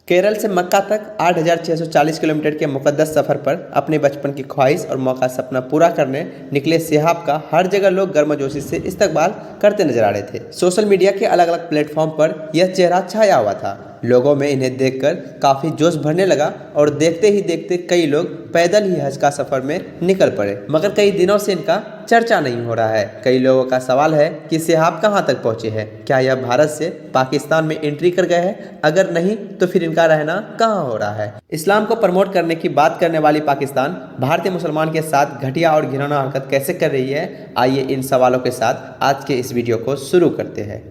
केरल से मक्का तक 8,640 किलोमीटर के मुकद्दस सफ़र पर अपने बचपन की ख्वाहिश और मौका सपना पूरा करने निकले सिहाब का हर जगह लोग गर्मजोशी से इस्तकबाल करते नजर आ रहे थे। सोशल मीडिया के अलग अलग प्लेटफॉर्म पर यह चेहरा छाया हुआ था। लोगों में इन्हें देखकर काफ़ी जोश भरने लगा और देखते ही देखते कई लोग पैदल ही हज का सफ़र में निकल पड़े। मगर कई दिनों से इनका चर्चा नहीं हो रहा है। कई लोगों का सवाल है कि सिहाब कहाँ तक पहुँचे हैं। क्या यह भारत से पाकिस्तान में एंट्री कर गए हैं? अगर नहीं तो फिर इनका रहना कहाँ हो रहा है? इस्लाम को प्रमोट करने की बात करने वाली पाकिस्तान भारतीय मुसलमान के साथ घटिया और घिनौना हरकत कैसे कर रही है? आइए इन सवालों के साथ आज के इस वीडियो को शुरू करते हैं।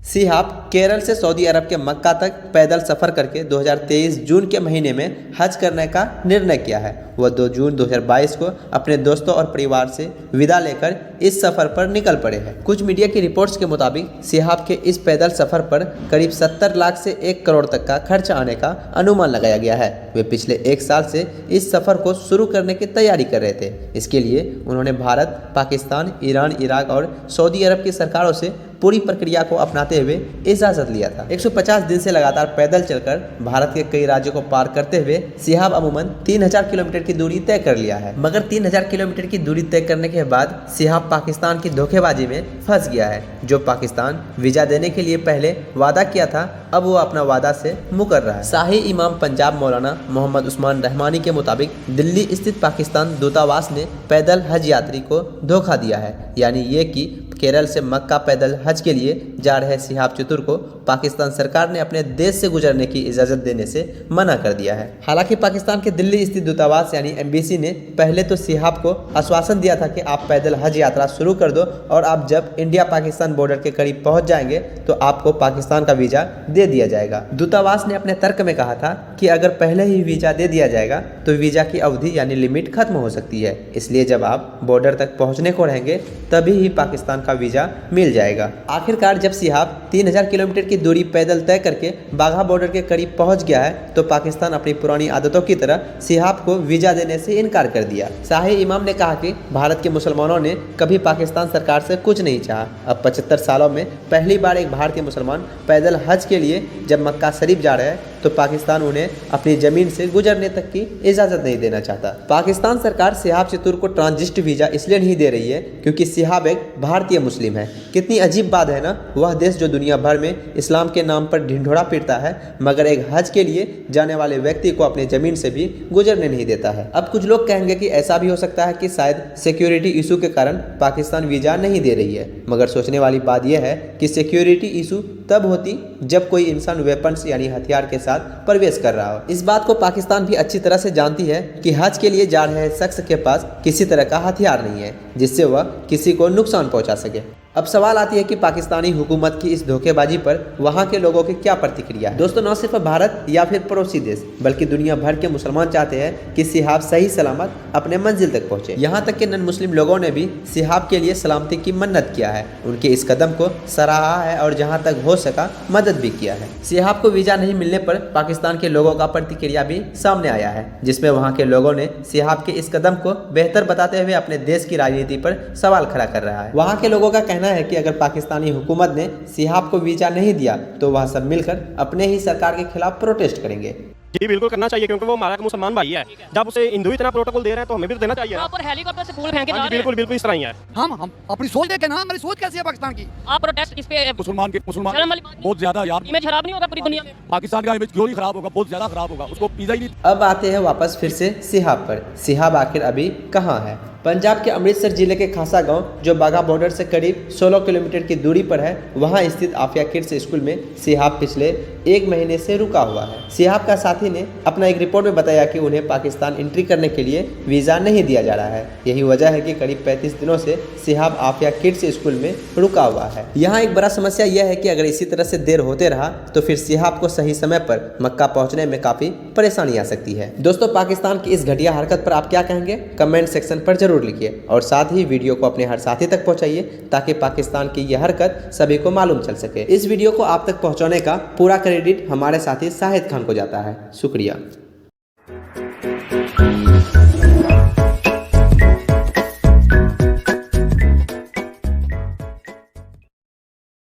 सिहाब केरल से सऊदी अरब के मक्का तक पैदल सफ़र करके 2023 जून के महीने में हज करने का निर्णय किया है। वह 2 जून 2022 को अपने दोस्तों और परिवार से विदा लेकर इस सफ़र पर निकल पड़े हैं। कुछ मीडिया की रिपोर्ट्स के मुताबिक सिहाब के इस पैदल सफ़र पर करीब 70 लाख से 1 करोड़ तक का खर्च आने का अनुमान लगाया गया है। वे पिछले 1 साल से इस सफ़र को शुरू करने की तैयारी कर रहे थे। इसके लिए उन्होंने भारत, पाकिस्तान, ईरान, इराक और सऊदी अरब की सरकारों से पूरी प्रक्रिया को अपनाते हुए इजाज़त लिया था। 150 दिन से लगातार पैदल चलकर भारत के कई राज्यों को पार करते हुए सिहाब अमूमन 3000 किलोमीटर की दूरी तय कर लिया है। मगर 3000 किलोमीटर की दूरी तय करने के बाद सिहाब पाकिस्तान की धोखेबाजी में फंस गया है। जो पाकिस्तान वीज़ा देने के लिए पहले वादा किया था, अब वो अपना वादा से मुकर रहा है। शाही इमाम पंजाब मौलाना मोहम्मद उस्मान रहमानी के मुताबिक दिल्ली स्थित पाकिस्तान दूतावास ने पैदल हज यात्री को धोखा दिया है। यानी ये कि केरल से मक्का पैदल हज के लिए जा रहे सिहाब चतुर को पाकिस्तान सरकार ने अपने देश से गुजरने की इजाज़त देने से मना कर दिया है। हालांकि पाकिस्तान के दिल्ली स्थित दूतावास यानी एम्बेसी ने पहले तो सिहाब को आश्वासन दिया था कि आप पैदल हज यात्रा शुरू कर दो और आप जब इंडिया पाकिस्तान बॉर्डर के करीब पहुंच जाएंगे तो आपको पाकिस्तान का वीज़ा दे दिया जाएगा। दूतावास ने अपने तर्क में कहा था कि अगर पहले ही वीज़ा दे दिया जाएगा तो वीज़ा की अवधि यानी लिमिट खत्म हो सकती है, इसलिए जब आप बॉर्डर तक पहुँचने को रहेंगे तभी ही पाकिस्तान का वीज़ा मिल जाएगा। आखिरकार जब सिहाब 3000 किलोमीटर की दूरी पैदल तय करके बाघा बॉर्डर के करीब पहुंच गया है तो पाकिस्तान अपनी पुरानी आदतों की तरह सिहाब को वीज़ा देने से इनकार कर दिया। शाही इमाम ने कहा कि भारत के मुसलमानों ने कभी पाकिस्तान सरकार से कुछ नहीं चाहा। अब 75 सालों में पहली बार एक भारतीय मुसलमान पैदल हज के लिए जब मक्का शरीफ जा रहे हैं तो पाकिस्तान उन्हें अपनी ज़मीन से गुजरने तक की इजाज़त नहीं देना चाहता। पाकिस्तान सरकार सिहाब चतुर को ट्रांजिट वीज़ा इसलिए नहीं दे रही है क्योंकि सिहाब एक भारतीय मुस्लिम है। कितनी अजीब बात है ना, वह देश जो दुनिया भर में इस्लाम के नाम पर ढिंढोरा पीटता है मगर एक हज के लिए जाने वाले व्यक्ति को अपनी ज़मीन से भी गुजरने नहीं देता है। अब कुछ लोग कहेंगे कि ऐसा भी हो सकता है कि शायद सिक्योरिटी इशू के कारण पाकिस्तान वीज़ा नहीं दे रही है, मगर सोचने वाली बात यह है कि सिक्योरिटी इशू तब होती जब कोई इंसान वेपन्स यानी हथियार के साथ प्रवेश कर रहा हो। इस बात को पाकिस्तान भी अच्छी तरह से जानती है कि हज के लिए जा रहे शख्स के पास किसी तरह का हथियार नहीं है जिससे वह किसी को नुकसान पहुंचा सके। अब सवाल आती है कि पाकिस्तानी हुकूमत की इस धोखेबाजी पर वहां के लोगों की क्या प्रतिक्रिया है। दोस्तों, न सिर्फ भारत या फिर पड़ोसी देश बल्कि दुनिया भर के मुसलमान चाहते हैं कि सिहाब सही सलामत अपने मंजिल तक पहुंचे। यहाँ तक कि नन मुस्लिम लोगों ने भी सिहाब के लिए सलामती की मन्नत किया है, उनके इस कदम को सराहा है और जहाँ तक हो सका मदद भी किया है। सिहाब को वीज़ा नहीं मिलने पर पाकिस्तान के लोगों का प्रतिक्रिया भी सामने आया है, जिसमें वहाँ के लोगों ने सिहाब के इस कदम को बेहतर बताते हुए अपने देश की राजनीति पर सवाल खड़ा कर रहा है। वहाँ के लोगों का कहना है कि अगर पाकिस्तानी हुकूमत ने सिहाब को वीज़ा नहीं दिया तो वह सब मिलकर अपने ही सरकार के खिलाफ प्रोटेस्ट करेंगे। जी बिल्कुल करना चाहिए क्योंकि वो हमारा मुसलमान भाई है। जब उसे हिंदू इतना प्रोटोकॉल दे रहे हैं तो हमें भी तो देना चाहिए। आप हेलीकॉप्टर से फूल फेंके जा रहे हैं। बिल्कुल बिल्कुल इस तरह ही है। हम अपनी सोच देखे ना, हमारी सोच कैसी है पाकिस्तान की। आप प्रोटेस्ट इस पे मुसलमान बहुत ज्यादा यार इमेज खराब नहीं होगा पूरी दुनिया में? पाकिस्तान का इमेज क्यों नहीं खराब होगा, बहुत ज्यादा खराब होगा। उसको पिज़्ज़ा ही नहीं। अब आते हैं वापस फिर से सिहाब पर। सिहाब आखिर अभी कहाँ है? पंजाब के अमृतसर जिले के खासा गांव जो बाघा बॉर्डर से करीब 16 किलोमीटर की दूरी पर है, वहां स्थित आफिया किड्स स्कूल में सिहाब पिछले 1 महीने से रुका हुआ है। सिहाब का साथी ने अपना एक रिपोर्ट में बताया कि उन्हें पाकिस्तान एंट्री करने के लिए वीज़ा नहीं दिया जा रहा है। यही वजह है कि करीब 35 दिनों से सिहाब आफिया किड्स स्कूल में रुका हुआ है। यहाँ एक बड़ा समस्या यह है कि अगर इसी तरह से देर होते रहा तो फिर सिहाब को सही समय पर मक्का पहुँचने में काफ़ी परेशानी आ सकती है। दोस्तों, पाकिस्तान की इस घटिया हरकत पर आप क्या कहेंगे? कमेंट सेक्शन पर जरूर लिखिए और साथ ही वीडियो को अपने हर साथी तक पहुंचाइए ताकि पाकिस्तान की यह हरकत सभी को मालूम चल सके। इस वीडियो को आप तक पहुंचाने का पूरा क्रेडिट हमारे साथी शाहिद खान को जाता है। शुक्रिया।